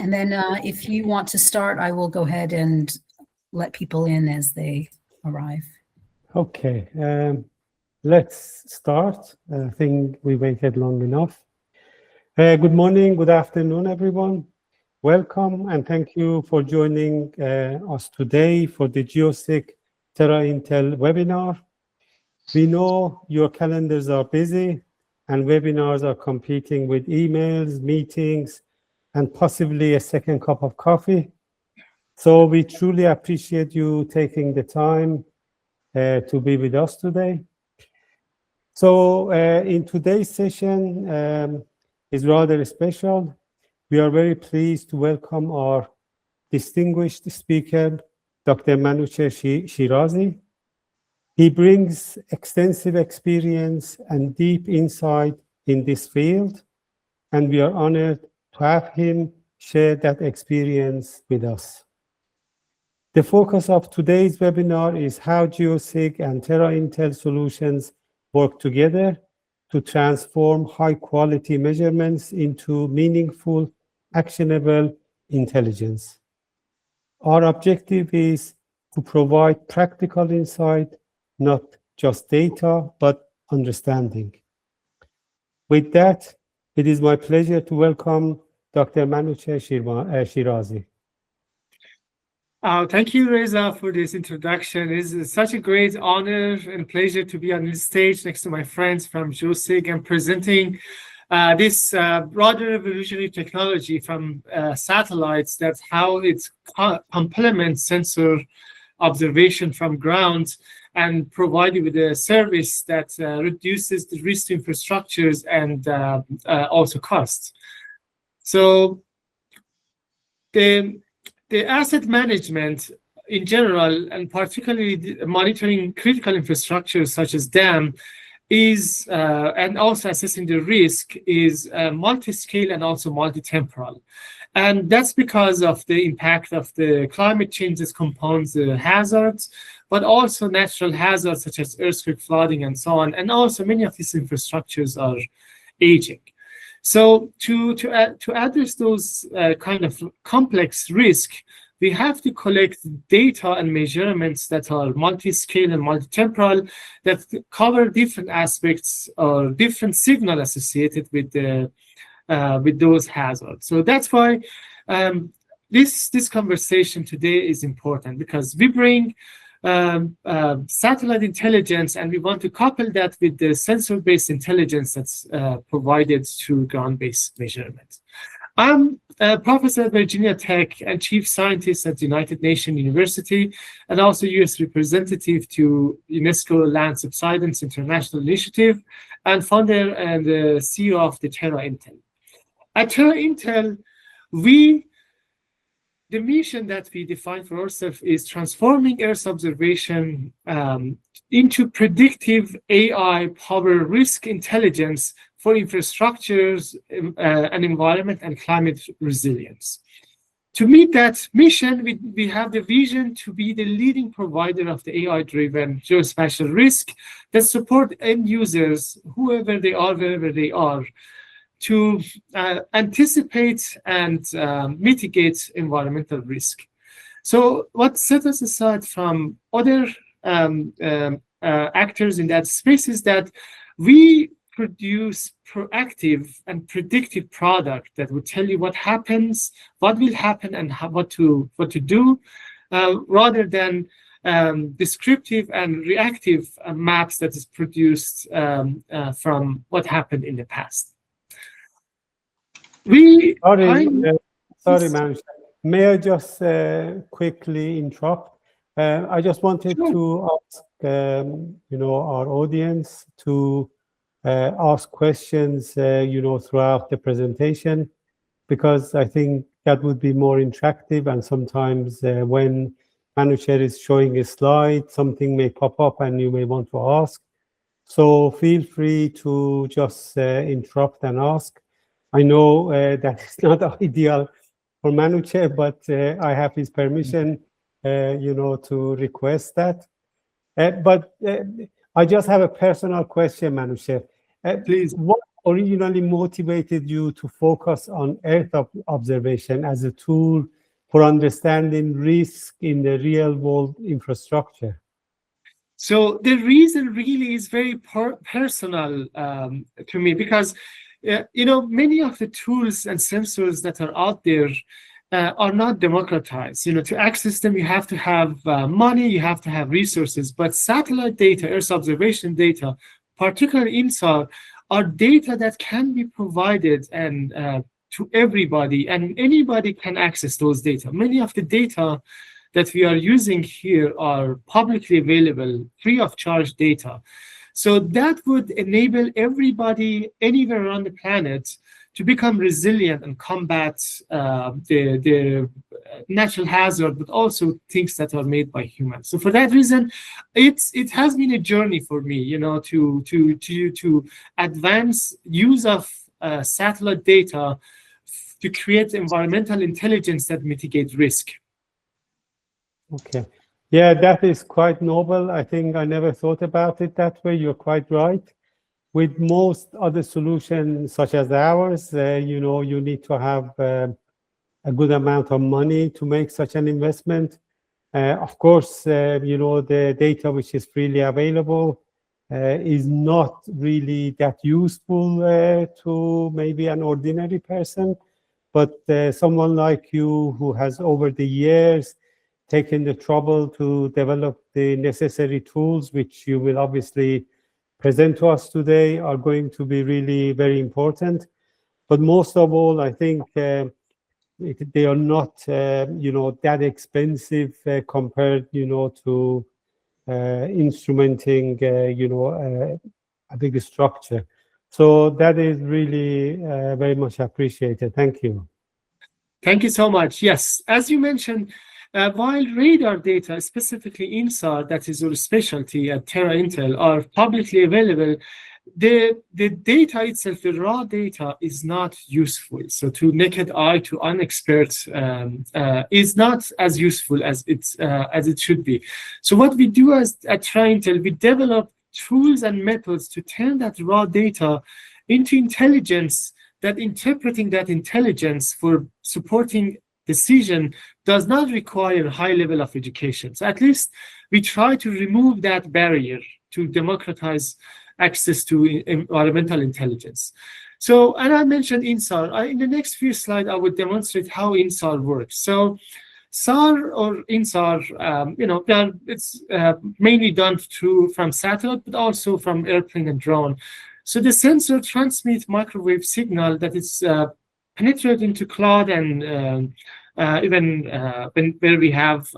And then if you want to start, I will go ahead and let people in as they arrive. Okay, let's start. I think we waited long enough. Good morning, good afternoon, everyone. Welcome and thank you for joining us today for the GeoSIG TerraIntel webinar. We know your calendars are busy and webinars are competing with emails, meetings, and possibly a second cup of coffee. So we truly appreciate you taking the time to be with us today. So in today's session is rather special. We are very pleased to welcome our distinguished speaker, Dr. Manoochehr Shirzaei. He brings extensive experience and deep insight in this field, and we are honored to have him share that experience with us. The focus of today's webinar is how GeoSIG and TerraIntel solutions work together to transform high-quality measurements into meaningful, actionable intelligence. Our objective is to provide practical insight, not just data, but understanding. With that, it is my pleasure to welcome Dr. Manoochehr Shirzaei. Thank you, Reza, for this introduction. It's such a great honor and pleasure to be on this stage next to my friends from GeoSIG and presenting this rather revolutionary technology from satellites. That's how it complements sensor observation from ground and provide you with a service that reduces the risk to infrastructures and also costs. So the asset management in general, and particularly monitoring critical infrastructures such as dam, is and also assessing the risk is multi-scale and also multi-temporal. And that's because of the impact of the climate changes compounds the hazards, but also natural hazards such as earthquake, flooding, and so on. And also many of these infrastructures are aging. So to address those kind of complex risk, we have to collect data and measurements that are multi-scale and multi-temporal that cover different aspects or different signal associated with those hazards. So that's why this conversation today is important, because we bring satellite intelligence and we want to couple that with the sensor-based intelligence that's provided through ground-based measurements. I'm a professor at Virginia Tech and chief scientist at United Nations University, and also U.S. representative to UNESCO Land Subsidence International Initiative, and founder and CEO of the TerraIntel. At TerraIntel, the mission that we define for ourselves is transforming Earth observation into predictive AI-powered risk intelligence for infrastructures and environment and climate resilience. To meet that mission, we have the vision to be the leading provider of the AI-driven geospatial risk that support end users, whoever they are, wherever they are, to anticipate and mitigate environmental risk. So what sets us aside from other actors in that space is that we produce proactive and predictive product that will tell you what happens, what will happen, and what to do, rather than descriptive and reactive maps that is produced from what happened in the past. Sorry, Manoochehr. May I just quickly interrupt? I just wanted to ask, our audience to ask questions, throughout the presentation, because I think that would be more interactive. And sometimes when Manoochehr is showing a slide, something may pop up and you may want to ask. So feel free to just interrupt and ask. I know that is not ideal for Manoochehr, but I have his permission, to request that. But I just have a personal question, Manoochehr. Please. originally motivated you to focus on Earth observation as a tool for understanding risk in the real world infrastructure? So the reason really is very personal to me, because many of the tools and sensors that are out there are not democratized. To access them, you have to have money, you have to have resources. But satellite data, Earth observation data, particularly INSAR, are data that can be provided and to everybody, and anybody can access those data. Many of the data that we are using here are publicly available, free of charge data. So that would enable everybody anywhere around the planet to become resilient and combat the natural hazard, but also things that are made by humans. So for that reason, it has been a journey for me, to advance use of satellite data to create environmental intelligence that mitigate risk. Okay. Yeah, that is quite noble. I think I never thought about it that way. You're quite right. With most other solutions, such as ours, you need to have a good amount of money to make such an investment. Of course, the data which is freely available is not really that useful to maybe an ordinary person. But someone like you who has over the years taken the trouble to develop the necessary tools, which you will obviously present to us today, are going to be really very important. But most of all, I think they are not, that expensive compared, to instrumenting, a bigger structure. So that is really very much appreciated. Thank you. Thank you so much. Yes, as you mentioned, while radar data, specifically INSAR, that is our specialty at TerraIntel, are publicly available, the data itself, the raw data, is not useful. So to naked eye, to unexpert, is not as useful as it should be. So what we do at TerraIntel, we develop tools and methods to turn that raw data into intelligence, that interpreting that intelligence for supporting decision does not require a high level of education. So at least we try to remove that barrier to democratize access to environmental intelligence. So, and I mentioned INSAR. In the next few slides, I would demonstrate how INSAR works. So SAR or INSAR, it's mainly done from satellite, but also from airplane and drone. So the sensor transmits microwave signal that is penetrated into cloud and even where we have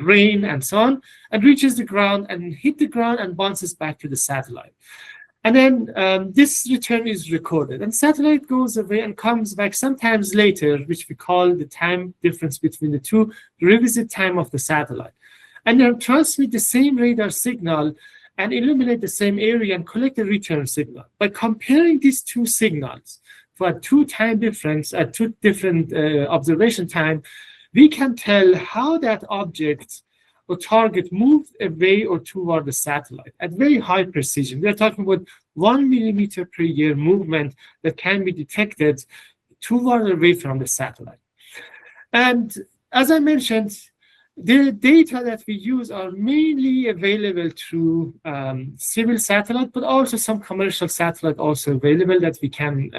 rain and so on, and reaches the ground and hit the ground and bounces back to the satellite. And then this return is recorded, and satellite goes away and comes back sometimes later, which we call the time difference between the two, revisit time of the satellite. And then transmit the same radar signal and illuminate the same area and collect a return signal. By comparing these two signals for a two time difference at two different observation time, we can tell how that object or target moved away or toward the satellite at very high precision. We're talking about 1 millimeter per year movement that can be detected toward or away from the satellite. And as I mentioned, the data that we use are mainly available through civil satellite, but also some commercial satellite also available that we can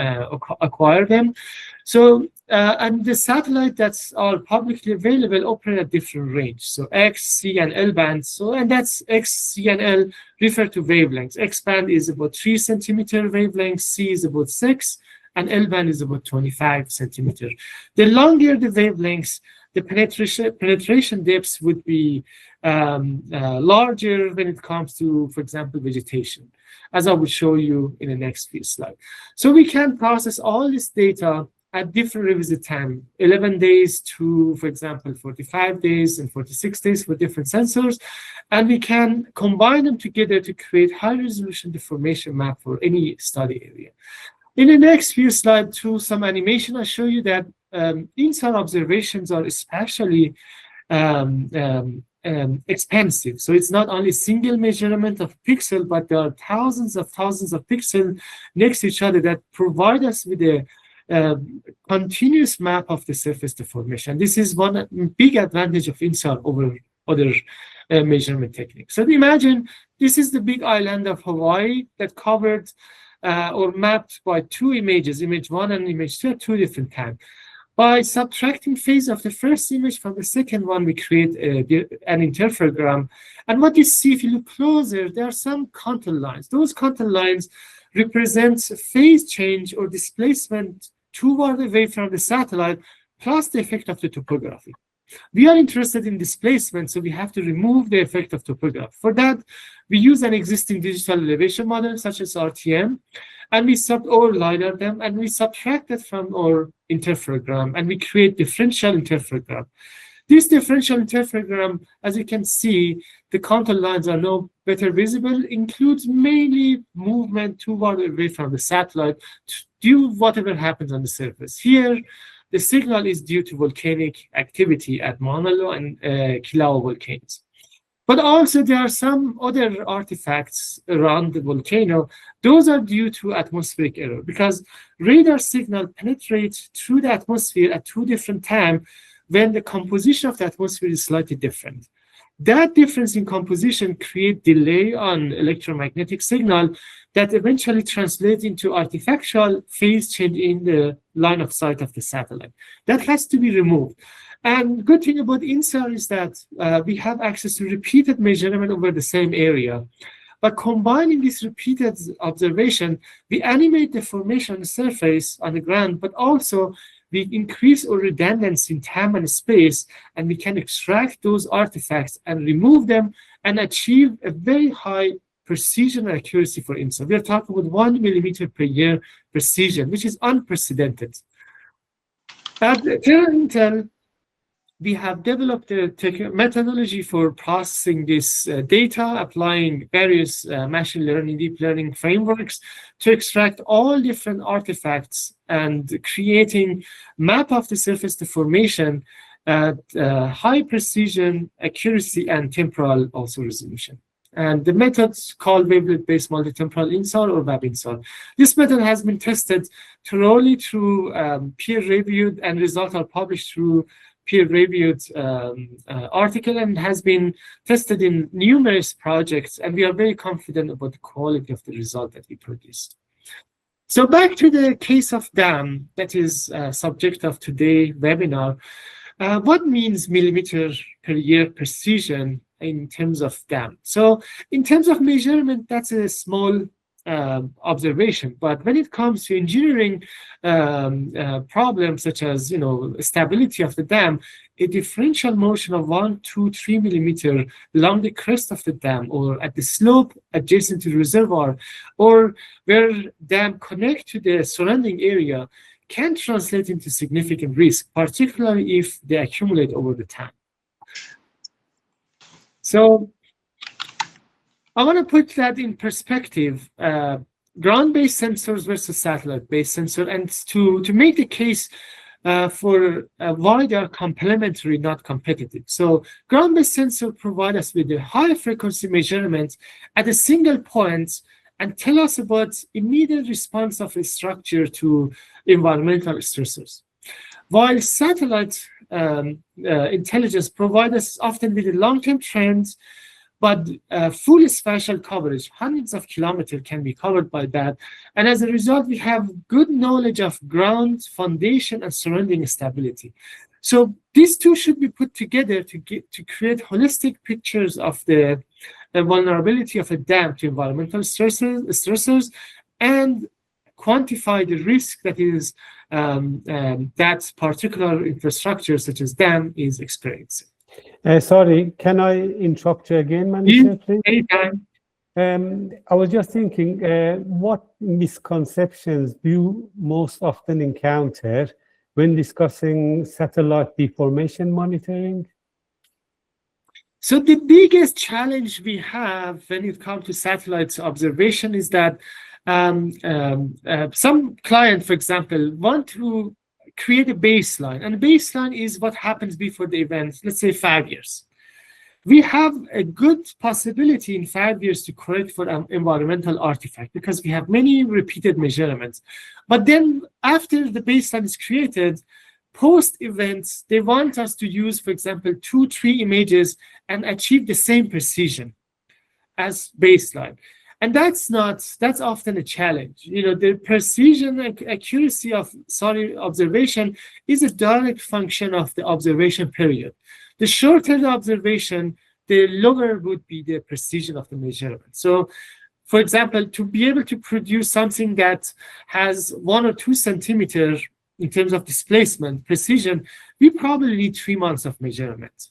acquire them. So, and the satellite that's are publicly available operate at different range. So X, C, and L bands. So, and that's X, C, and L refer to wavelengths. X band is about 3 centimeter wavelength, C is about 6, and L band is about 25 centimeter. The longer the wavelengths, the penetration depths would be larger when it comes to, for example, vegetation, as I will show you in the next few slides. So we can process all this data at different revisit time, 11 days to, for example, 45 days and 46 days for different sensors. And we can combine them together to create high-resolution deformation map for any study area. In the next few slides, through some animation, I'll show you that INSAR observations are especially expensive. So it's not only single measurement of pixel, but there are thousands of pixels next to each other that provide us with a continuous map of the surface deformation. This is one big advantage of INSAR over other measurement techniques. So imagine this is the big island of Hawaii that covered or mapped by two images, image 1 and image 2 at two different times. By subtracting phase of the first image from the second one, we create an interferogram. And what you see, if you look closer, there are some contour lines. Those contour lines represent phase change or displacement toward away from the satellite, plus the effect of the topography. We are interested in displacement, so we have to remove the effect of topography. For that, we use an existing digital elevation model, such as RTM, and we LiDAR them, and we subtract it from our interferogram, and we create differential interferogram. This differential interferogram, as you can see, the contour lines are now better visible, includes mainly movement toward away from the satellite due to whatever happens on the surface. Here, the signal is due to volcanic activity at Mauna Loa and Kilauea volcanoes. But also there are some other artifacts around the volcano. Those are due to atmospheric error because radar signal penetrates through the atmosphere at two different times when the composition of the atmosphere is slightly different. That difference in composition creates delay on electromagnetic signal that eventually translates into artifactual phase change in the line of sight of the satellite. That has to be removed. And good thing about INSAR is that we have access to repeated measurement over the same area. But combining this repeated observation, we animate the formation on the surface on the ground, but also we increase our redundancy in time and space, and we can extract those artifacts and remove them and achieve a very high precision and accuracy for INSAR. We are talking about 1 millimeter per year precision, which is unprecedented. At TerraIntel, we have developed a methodology for processing this data, applying various machine learning, deep learning frameworks to extract all different artifacts and creating map of the surface deformation at high precision, accuracy, and temporal also resolution. And the method's called wavelet-based multi-temporal INSAR or WAB-INSAR. This method has been tested thoroughly through peer-reviewed, and results are published through peer-reviewed article and has been tested in numerous projects, and we are very confident about the quality of the result that we produced. So back to the case of dam that is subject of today's webinar. What means millimeter per year precision in terms of dam? So in terms of measurement, that's a small observation, but when it comes to engineering problems such as stability of the dam, a differential motion of 1, 2, 3 millimeter along the crest of the dam or at the slope adjacent to the reservoir or where dam connect to the surrounding area can translate into significant risk, particularly if they accumulate over the time. So I want to put that in perspective, ground-based sensors versus satellite-based sensor, and to make the case for why they are complementary, not competitive. So ground-based sensor provide us with a high frequency measurements at a single point and tell us about immediate response of a structure to environmental stressors. While satellite intelligence provides us often with a long-term trends, but full spatial coverage, hundreds of kilometers can be covered by that. And as a result, we have good knowledge of ground, foundation, and surrounding stability. So these two should be put together to create holistic pictures of the vulnerability of a dam to environmental stressors and quantify the risk that is that particular infrastructure, such as dam, is experiencing. Sorry, can I interrupt you again, Manoochehr, please? Anytime. I was just thinking, what misconceptions do you most often encounter when discussing satellite deformation monitoring? So the biggest challenge we have when it comes to satellite observation is that some clients, for example, want to create a baseline. And the baseline is what happens before the event, let's say 5 years. We have a good possibility in 5 years to correct for an environmental artifact because we have many repeated measurements. But then after the baseline is created, post-events, they want us to use, for example, 2-3 images and achieve the same precision as baseline. And that's often a challenge. The precision and accuracy of solid observation is a direct function of the observation period. The shorter the observation, the lower would be the precision of the measurement. So, for example, to be able to produce something that has 1 or 2 centimeters in terms of displacement, precision, we probably need 3 months of measurement.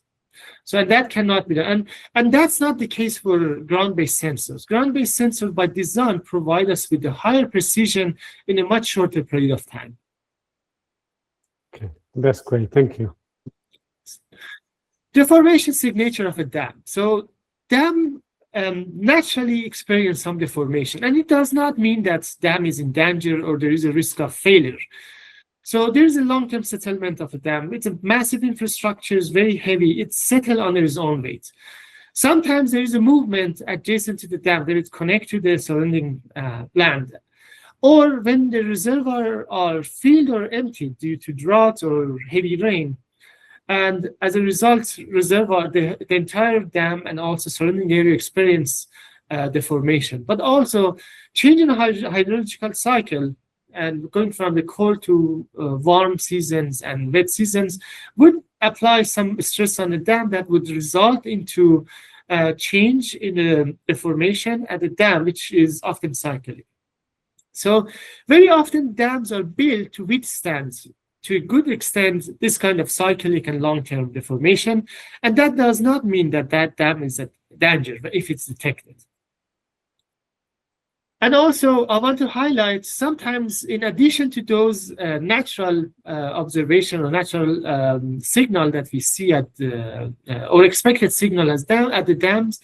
So that cannot be done. And that's not the case for ground-based sensors. Ground-based sensors, by design, provide us with a higher precision in a much shorter period of time. Okay, that's great. Thank you. Deformation signature of a dam. So dam naturally experience some deformation. And it does not mean that dam is in danger or there is a risk of failure. So there's a long-term settlement of a dam. It's a massive infrastructure, it's very heavy. It's settled under its own weight. Sometimes there is a movement adjacent to the dam that is connected to the surrounding land. Or when the reservoir are filled or emptied due to drought or heavy rain, and as a result, reservoir, the entire dam and also surrounding area experience deformation. But also, changing the hydrological cycle and going from the cold to warm seasons and wet seasons would apply some stress on the dam that would result into change in the deformation at the dam, which is often cyclic. So very often dams are built to withstand, to a good extent, this kind of cyclic and long-term deformation. And that does not mean that that dam is at danger if it's detected. And also, I want to highlight sometimes, in addition to those natural observation or natural signal that we see at the, or expected signal at the dams,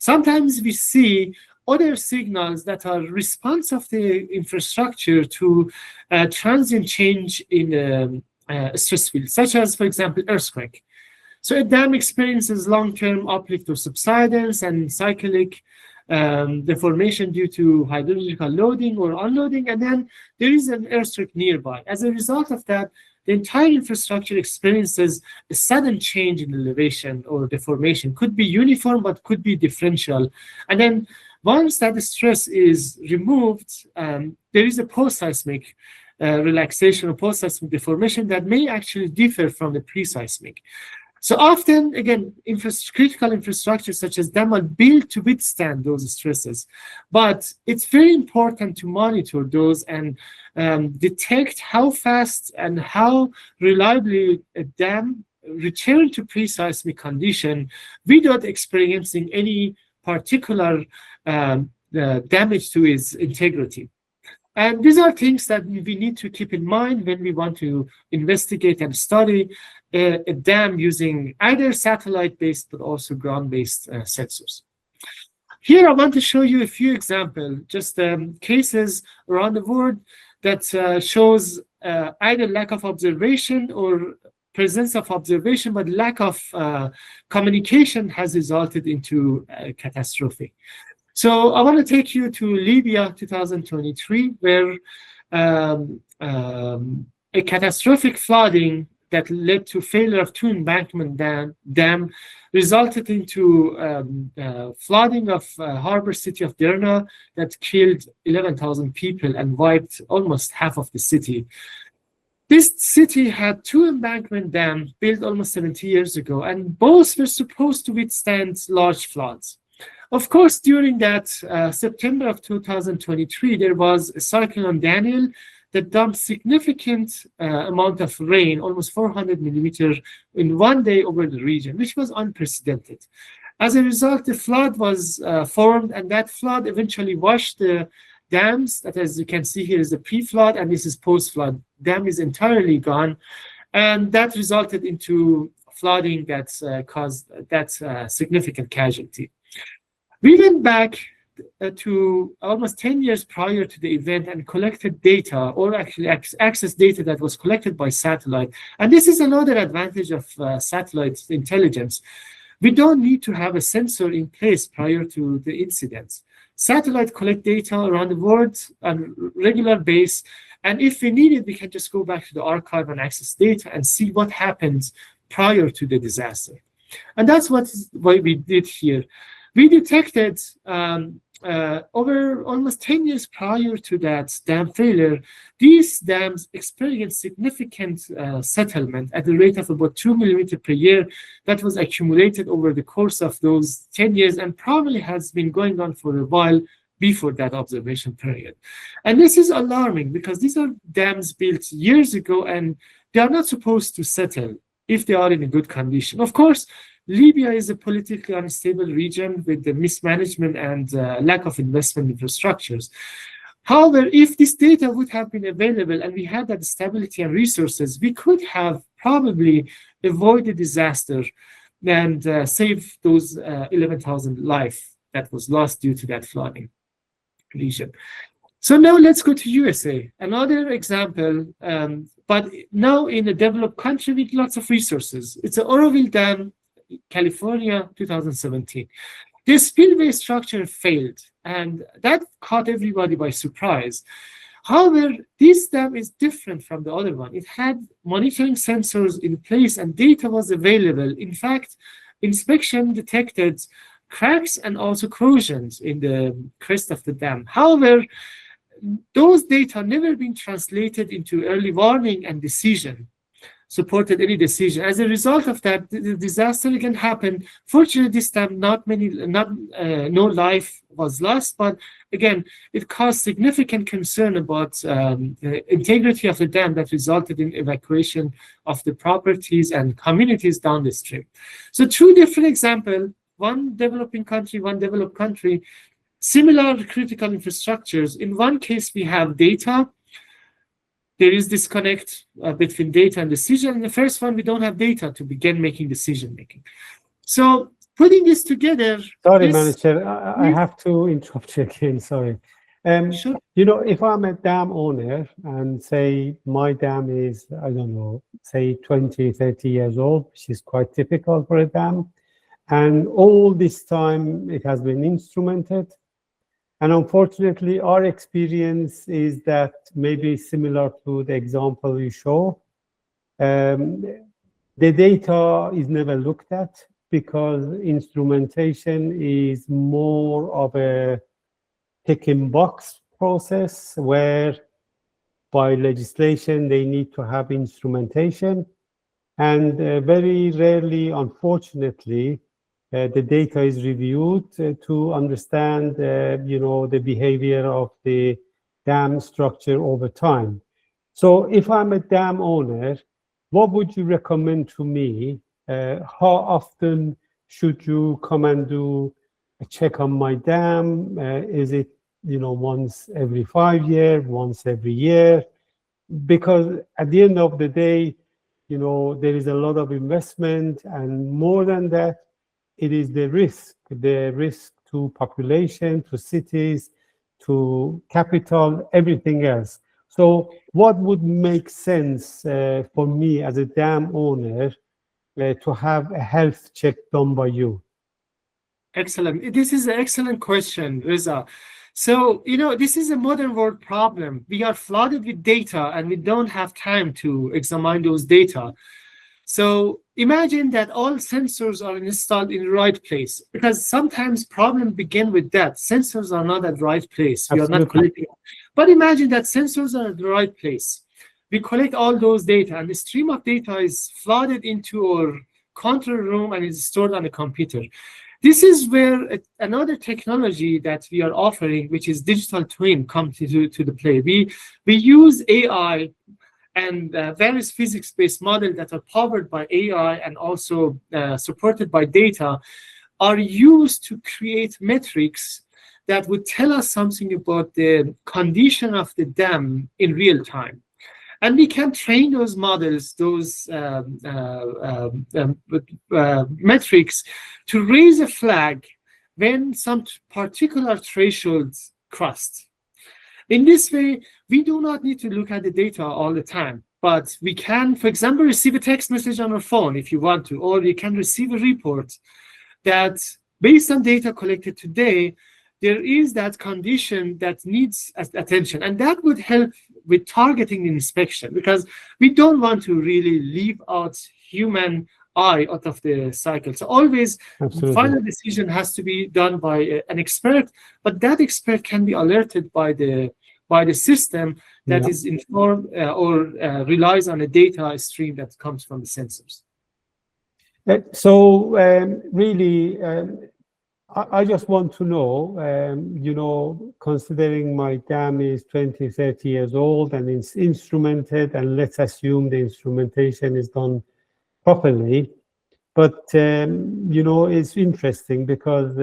sometimes we see other signals that are response of the infrastructure to transient change in stress field, such as, for example, earthquake. So a dam experiences long-term uplift or subsidence and cyclic deformation due to hydrological loading or unloading, and then there is an airstrip nearby. As a result of that, the entire infrastructure experiences a sudden change in elevation or deformation. Could be uniform, but could be differential. And then once that stress is removed, there is a post-seismic relaxation or post-seismic deformation that may actually differ from the pre-seismic. So often, again, critical infrastructure such as dam are built to withstand those stresses. But it's very important to monitor those and detect how fast and how reliably a dam return to pre-seismic condition without experiencing any particular damage to its integrity. And these are things that we need to keep in mind when we want to investigate and study a dam using either satellite-based but also ground-based sensors. Here I want to show you a few examples, just cases around the world that shows either lack of observation or presence of observation, but lack of communication has resulted into a catastrophe. So I want to take you to Libya 2023, where a catastrophic flooding that led to failure of 2 embankment dam resulted into flooding of harbor city of Derna that killed 11,000 people and wiped almost half of the city. This city had 2 embankment dams built almost 70 years ago, and both were supposed to withstand large floods. Of course, during that September of 2023, there was a cyclone Daniel that dumped significant amount of rain, almost 400 millimeters in one day over the region, which was unprecedented. As a result, the flood was formed, and that flood eventually washed the dams. That, as you can see here, is the pre-flood, and this is post-flood. Dam is entirely gone, and that resulted into flooding that caused that significant casualty. We went back to almost 10 years prior to the event and collected data, or actually access data that was collected by satellite. And this is another advantage of satellite intelligence. We don't need to have a sensor in place prior to the incidents. Satellite collect data around the world on a regular basis, and if we need it, we can just go back to the archive and access data and see what happened prior to the disaster. And that's what we did here. We detected over almost 10 years prior to that dam failure, these dams experienced significant settlement at the rate of about 2 millimeters per year that was accumulated over the course of those 10 years and probably has been going on for a while before that observation period. And this is alarming because these are dams built years ago and they are not supposed to settle if they are in a good condition. Of course, Libya is a politically unstable region with the mismanagement and lack of investment infrastructures. However, if this data would have been available and we had that stability and resources, we could have probably avoided disaster and save those 11,000 lives that was lost due to that flooding region. So now let's go to USA, another example, but now in a developed country with lots of resources. It's an Oroville Dam, California, 2017. This spillway structure failed, and that caught everybody by surprise. However, this dam is different from the other one. It had monitoring sensors in place and data was available. In fact, inspection detected cracks and also corrosions in the crest of the dam. However, those data never been translated into early warning and supported any decision. As a result of that, the disaster again happened. Fortunately, this time no life was lost, but again, it caused significant concern about the integrity of the dam that resulted in evacuation of the properties and communities down the stream. So two different examples, one developing country, one developed country, similar critical infrastructures. In one case, we have data. There is disconnect between data and decision. In the first one, we don't have data to begin making decision making. So putting this together. Sorry, Manoochehr, I have to interrupt you again. Sorry. Sure. You know, if I'm a dam owner and say my dam is, I don't know, say 20, 30 years old, which is quite typical for a dam, and all this time it has been instrumented. And unfortunately, our experience is that maybe similar to the example you show, the data is never looked at because instrumentation is more of a ticking box process where by legislation, they need to have instrumentation. And very rarely, unfortunately, the data is reviewed to understand, the behavior of the dam structure over time. So if I'm a dam owner, what would you recommend to me? How often should you come and do a check on my dam? Is it, once every 5 years, once every year? Because at the end of the day, there is a lot of investment, and more than that, it is the risk to population, to cities, to capital, everything else. So what would make sense for me as a dam owner to have a health check done by you? Excellent. This is an excellent question, Reza. So, this is a modern world problem. We are flooded with data and we don't have time to examine those data. So imagine that all sensors are installed in the right place, because sometimes problems begin with that. Sensors are not at the right place. We are not collecting. But imagine that sensors are at the right place. We collect all those data, and the stream of data is flooded into our control room and is stored on a computer. This is where another technology that we are offering, which is digital twin, comes to the play. We use AI and various physics-based models that are powered by AI and also supported by data are used to create metrics that would tell us something about the condition of the dam in real time. And we can train those models, those metrics, to raise a flag when some particular thresholds crossed. In this way, we do not need to look at the data all the time, but we can, for example, receive a text message on our phone if you want to, or we can receive a report that based on data collected today, there is that condition that needs attention. And that would help with targeting inspection, because we don't want to really leave out human eye out of the cycle. So always the final decision has to be done by an expert, but that expert can be alerted by the system that is informed or relies on a data stream that comes from the sensors. I just want to know, considering my dam is 20, 30 years old and it's instrumented, and let's assume the instrumentation is done properly. But, it's interesting because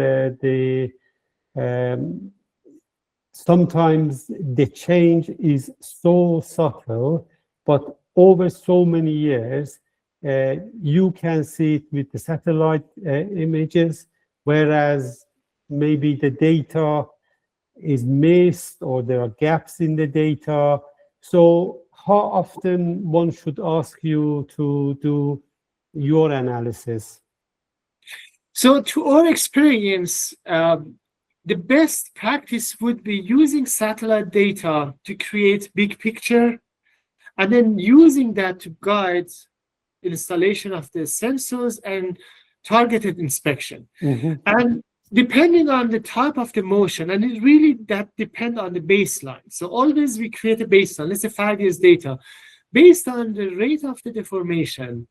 sometimes the change is so subtle, but over so many years, you can see it with the satellite images, whereas maybe the data is missed or there are gaps in the data. So how often one should ask you to do your analysis? So to our experience, the best practice would be using satellite data to create big picture, and then using that to guide installation of the sensors and targeted inspection. And depending on the type of the motion, and it really that depends on the baseline. So always we create a baseline, let's say 5 years data, based on the rate of the deformation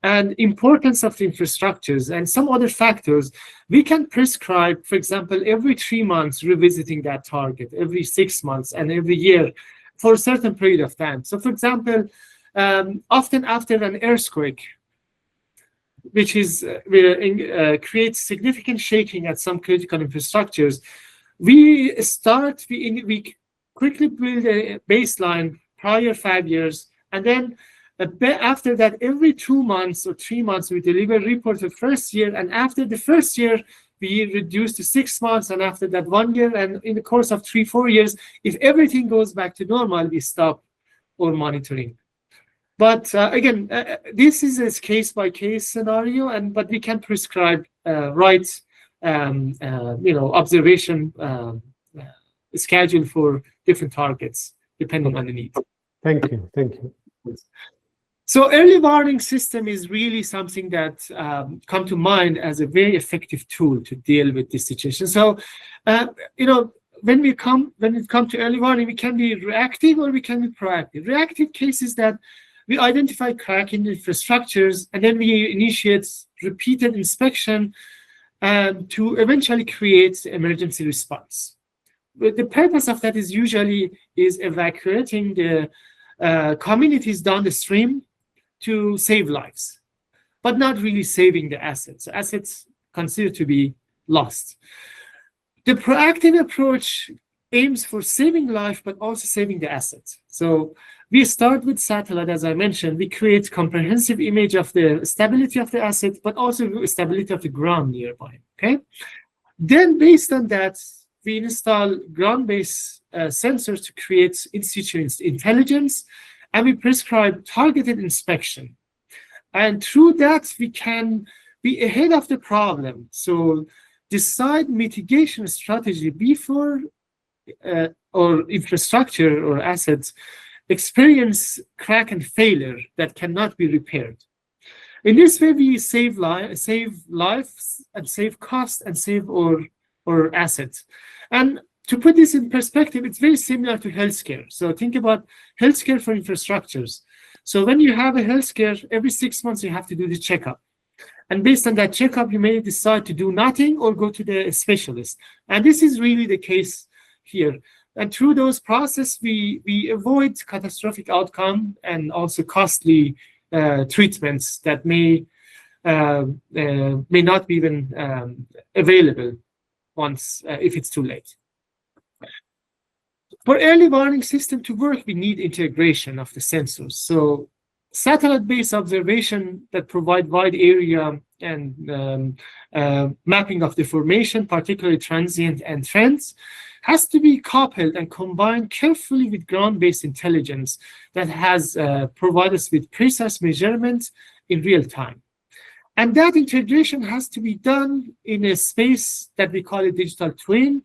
and importance of the infrastructures and some other factors. We can prescribe, for example, every 3 months revisiting that target, every 6 months, and every year for a certain period of time. So for example, often after an earthquake, which is creates significant shaking at some critical infrastructures, we quickly build a baseline prior 5 years, and then after that, every 2 months or 3 months, we deliver reports the first year, and after the first year, we reduce to 6 months, and after that 1 year, and in the course of 3-4 years, if everything goes back to normal, we stop our monitoring. But again, this is a case-by-case scenario, but we can prescribe observation schedule for different targets depending on the need. Thank you. So early warning system is really something that come to mind as a very effective tool to deal with this situation. So when it comes to early warning, we can be reactive or we can be proactive. Reactive cases that we identify crack in the infrastructures, and then we initiate repeated inspection to eventually create emergency response. But the purpose of that is usually evacuating the communities down the stream to save lives, but not really saving the assets. Assets considered to be lost. The proactive approach aims for saving life, but also saving the assets. So we start with satellite, as I mentioned. We create comprehensive image of the stability of the asset, but also stability of the ground nearby. Okay. Then, based on that, we install ground-based sensors to create in-situ intelligence, and we prescribe targeted inspection. And through that, we can be ahead of the problem. So decide mitigation strategy before or infrastructure or assets experience crack and failure that cannot be repaired. In this way, we save lives and save costs and save our assets. And to put this in perspective, it's very similar to healthcare. So think about healthcare for infrastructures. So when you have a healthcare, every 6 months you have to do the checkup. And based on that checkup, you may decide to do nothing or go to the specialist. And this is really the case here. And through those processes, we avoid catastrophic outcome and also costly treatments that may not be even available once if it's too late. For early warning system to work, we need integration of the sensors. So satellite-based observation that provide wide area and mapping of deformation, particularly transient and trends, has to be coupled and combined carefully with ground-based intelligence that has provided us with precise measurements in real time. And that integration has to be done in a space that we call a digital twin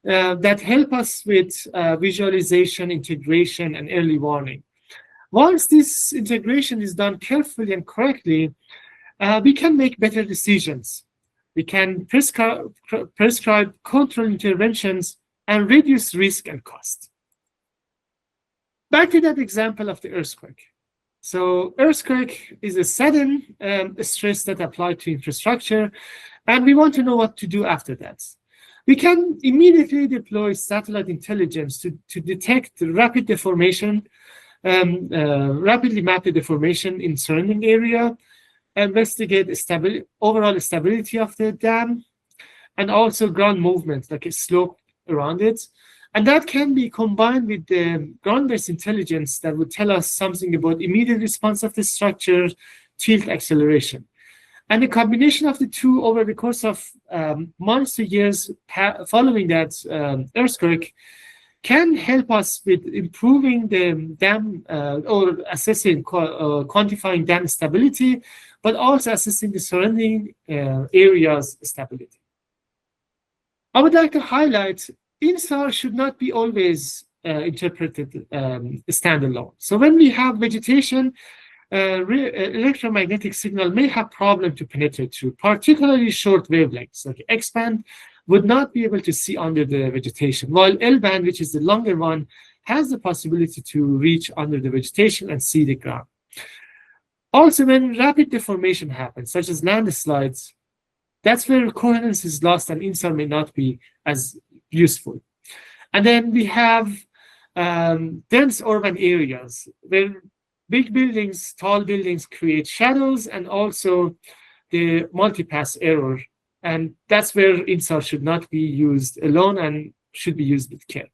that help us with visualization, integration, and early warning. Once this integration is done carefully and correctly, we can make better decisions. We can prescribe control interventions and reduce risk and cost. Back to that example of the earthquake. So earthquake is a sudden stress that applied to infrastructure, and we want to know what to do after that. We can immediately deploy satellite intelligence to detect rapid deformation, rapidly map the deformation in surrounding area, investigate overall stability of the dam, and also ground movement, like a slope around it. And that can be combined with the ground-based intelligence that would tell us something about immediate response of the structure, tilt, acceleration. And the combination of the two over the course of months to years following that earthquake can help us with improving the dam or assessing, quantifying dam stability, but also assessing the surrounding areas' stability. I would like to highlight INSAR should not be always interpreted standalone. So when we have vegetation, electromagnetic signal may have problem to penetrate through, particularly short wavelengths. Like X-band would not be able to see under the vegetation, while L-band, which is the longer one, has the possibility to reach under the vegetation and see the ground. Also, when rapid deformation happens, such as landslides, that's where coherence is lost and INSAR may not be as useful. And then we have dense urban areas where big buildings, tall buildings create shadows and also the multipass error. And that's where INSAR should not be used alone and should be used with care.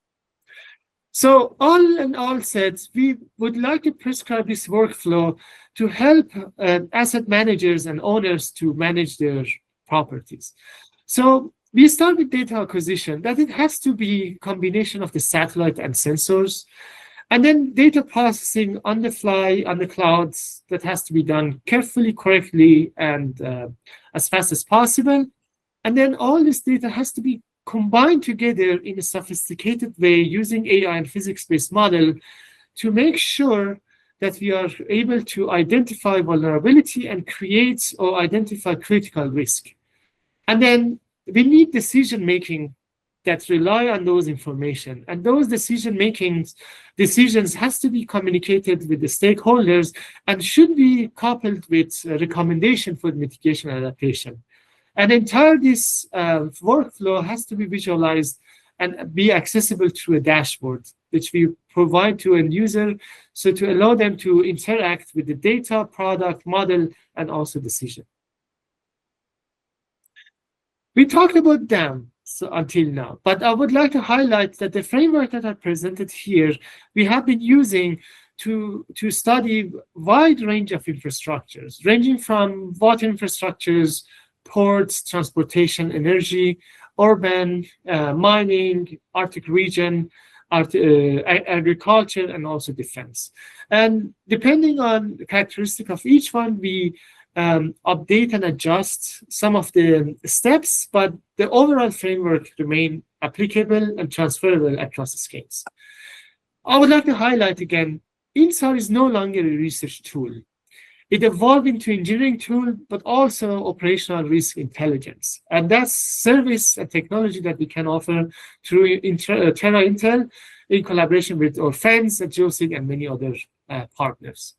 So all in all said, we would like to prescribe this workflow to help asset managers and owners to manage their properties. So we start with data acquisition, that it has to be a combination of the satellite and sensors, and then data processing on the fly, on the clouds, that has to be done carefully, correctly, and as fast as possible. And then all this data has to be combined together in a sophisticated way using AI and physics-based model to make sure that we are able to identify vulnerability and create or identify critical risk. And then we need decision-making that rely on those information. And those decisions has to be communicated with the stakeholders and should be coupled with a recommendation for mitigation and adaptation. And entire this workflow has to be visualized and be accessible through a dashboard, which we provide to end user, so to allow them to interact with the data, product, model, and also decision. We talked about dam until now, but I would like to highlight that the framework that I presented here, we have been using to study wide range of infrastructures, ranging from water infrastructures, ports, transportation, energy, urban, mining, Arctic region, agriculture, and also defense. And depending on the characteristic of each one, we update and adjust some of the steps, but the overall framework remain applicable and transferable across the scales. I would like to highlight again, INSAR is no longer a research tool. It evolved into engineering tool, but also operational risk intelligence. And that's service and technology that we can offer through TerraIntel in collaboration with our friends at GeoSIG and many other partners.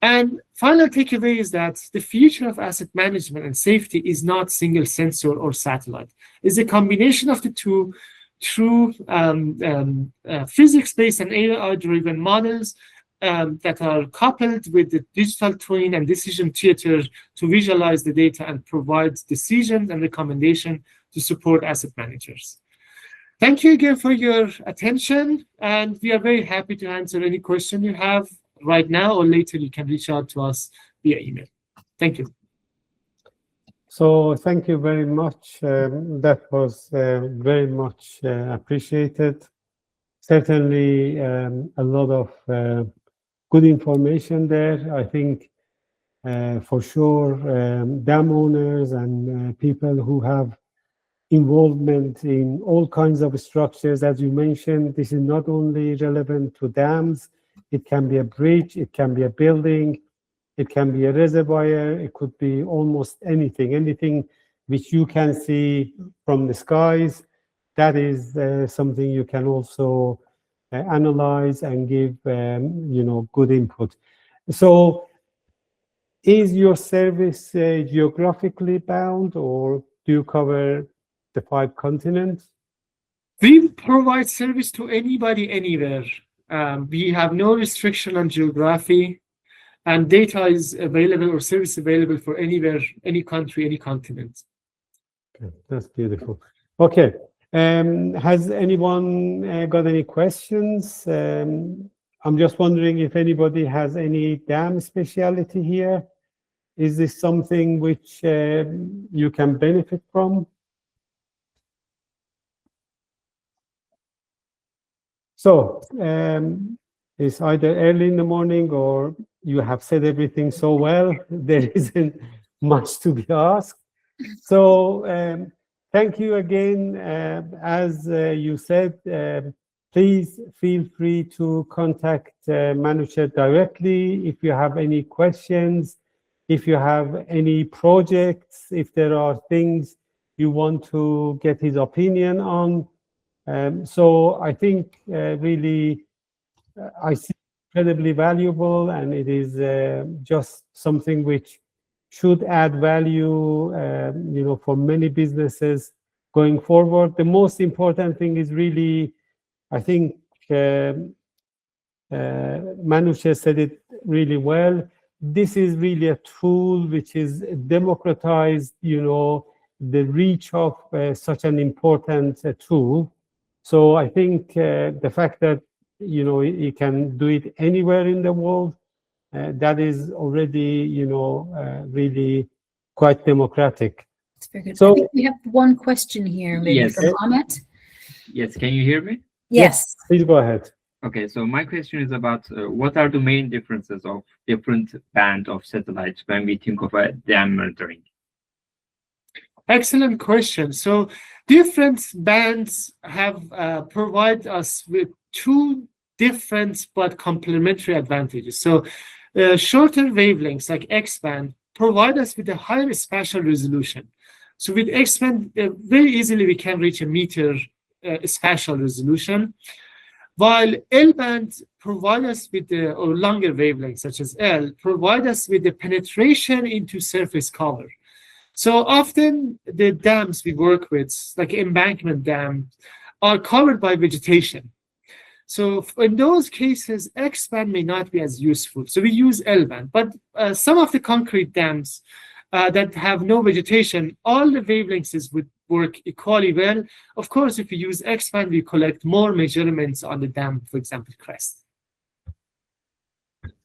And final takeaway is that the future of asset management and safety is not single sensor or satellite. It's a combination of the two through physics-based and AI-driven models that are coupled with the digital twin and decision theater to visualize the data and provide decisions and recommendation to support asset managers. Thank you again for your attention, and we are very happy to answer any question you have right now or later. You can reach out to us via email. Thank you. So thank you very much. That was very much appreciated. Certainly a lot of good information there. I think for sure dam owners and people who have involvement in all kinds of structures, as you mentioned, this is not only relevant to dams, it can be a bridge, it can be a building, it can be a reservoir, it could be almost anything which you can see from the skies. That is something you can also analyze and give, good input. So is your service geographically bound, or do you cover the 5 continents? We provide service to anybody, anywhere. We have no restriction on geography, and data is available or service available for anywhere, any country, any continent. Okay, that's beautiful. Okay, has anyone got any questions? I'm just wondering if anybody has any dam speciality here. Is this something which you can benefit from? So it's either early in the morning or you have said everything so well, there isn't much to be asked. So thank you again. As you said, please feel free to contact Manoochehr directly if you have any questions, if you have any projects, if there are things you want to get his opinion on. So I think really I see incredibly valuable, and it is just something which should add value, for many businesses going forward. The most important thing is really, I think Manoochehr said it really well. This is really a tool which is democratized, the reach of such an important tool. So I think the fact that, you can do it anywhere in the world, that is already, really quite democratic. That's very good. So- I think we have one question here, maybe Yes. from Ahmet. Yes, can you hear me? Yes. Please go ahead. Okay, so my question is about what are the main differences of different band of satellites when we think of a dam monitoring? Excellent question. So different bands have provide us with 2 different but complementary advantages. So shorter wavelengths like X-band provide us with a higher spatial resolution. So with X-band, very easily we can reach a meter spatial resolution, while L-band provide us with or longer wavelengths such as L, provide us with the penetration into surface cover. So often the dams we work with, like embankment dams, are covered by vegetation. So in those cases, X-band may not be as useful. So we use L-band. But some of the concrete dams that have no vegetation, all the wavelengths would work equally well. Of course, if we use X-band, we collect more measurements on the dam, for example, crest.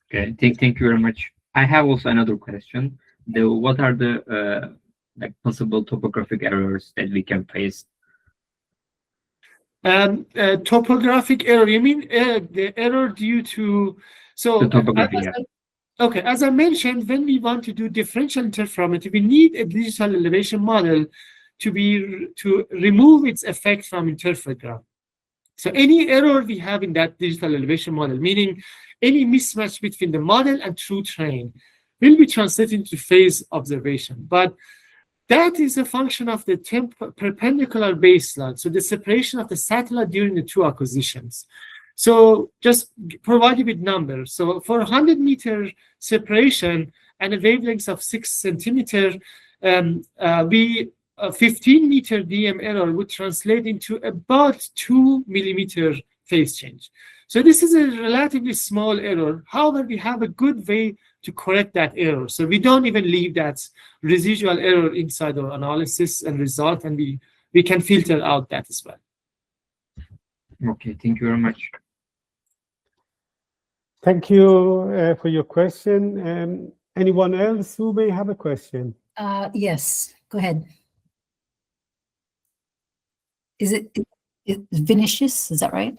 Okay, thank you very much. I have also another question. What are the possible topographic errors that we can face? Topographic error, you mean the error due to... So The topography, yeah. Okay, as I mentioned, when we want to do differential interferometry, we need a digital elevation model to remove its effect from interferogram. So any error we have in that digital elevation model, meaning any mismatch between the model and true terrain, will be translated into phase observation. But that is a function of the perpendicular baseline, so the separation of the satellite during the 2 acquisitions. So just provide you with numbers. So for 100-meter separation and a wavelength of 6 centimeters, 15-meter DM error would translate into about 2 millimeter phase change. So this is a relatively small error. However, we have a good way to correct that error. So we don't even leave that residual error inside our analysis and result, and we can filter out that as well. Okay, thank you very much. Thank you for your question. Anyone else who may have a question? Yes. Go ahead. Is it Vinicius? Is that right?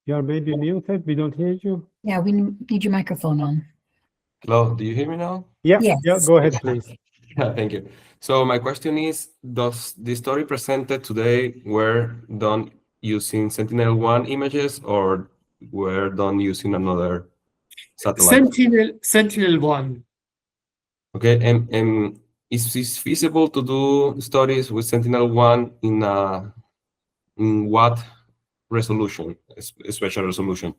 You're maybe muted. We don't hear you. Yeah, we need your microphone on. Hello, do you hear me now? Yeah, Yes. yeah, go ahead, please. Yeah, thank you. So my question is, does the story presented today were done using Sentinel-1 images or were done using another satellite? Sentinel-1. Okay, and is it feasible to do studies with Sentinel-1 in what resolution, spatial resolution?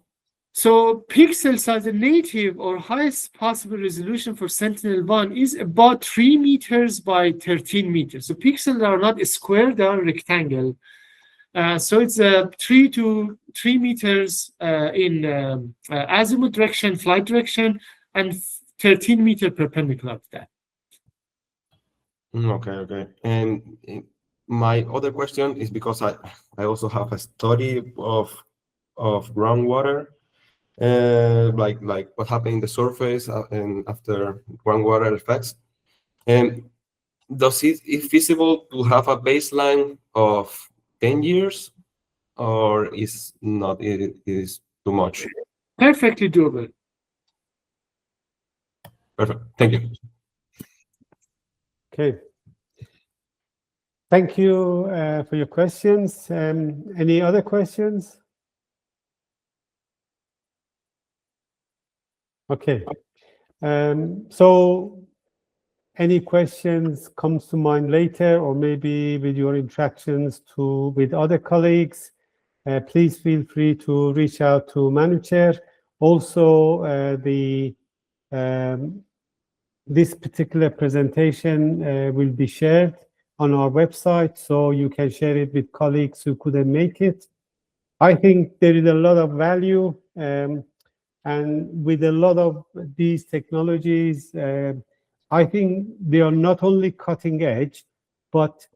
So pixels are the native or highest possible resolution for Sentinel-1 is about 3 meters by 13 meters. So pixels are not a square, they are rectangle. So it's 3 to 3 meters in azimuth direction, flight direction, and 13 meter perpendicular to that. Okay. And my other question is because I also have a study of groundwater, like what happened in the surface and after groundwater effects. And does it feasible to have a baseline of 10 years, or is not? It is too much. Perfectly doable. Perfect. Thank you. Okay. Thank you for your questions. Any other questions? Okay. So any questions comes to mind later, or maybe with your interactions with other colleagues, please feel free to reach out to Manoochehr. Also, this particular presentation will be shared on our website, so you can share it with colleagues who couldn't make it. I think there is a lot of value, and with a lot of these technologies, I think they are not only cutting edge, but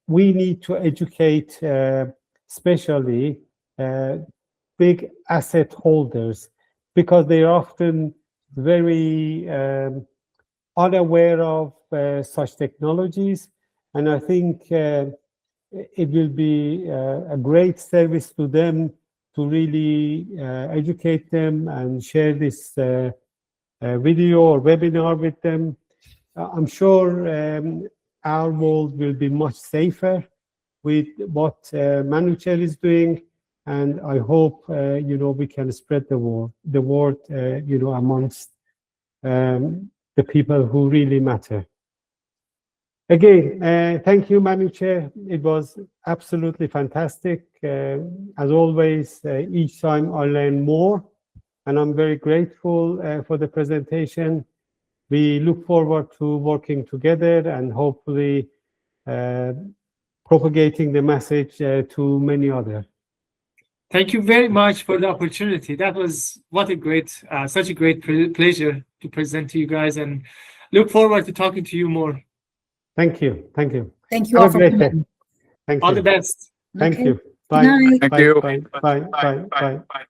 we need to educate, especially big asset holders, because they are often very unaware of such technologies. And I think it will be a great service to them to really educate them and share this video or webinar with them. I'm sure our world will be much safer with what Manoochehr is doing, and I hope we can spread the word amongst the people who really matter. Again, thank you, Manoochehr. It was absolutely fantastic. As always, each time I learn more, and I'm very grateful for the presentation. We look forward to working together and hopefully propagating the message to many others. Thank you very much for the opportunity. That was such a great pleasure to present to you guys, and look forward to talking to you more. Thank you. Thank you Have all a for great day. coming. Thank All you. the best. Thank Okay. you. Good Bye. night. Bye. Thank you. Bye. Bye. Bye. Bye.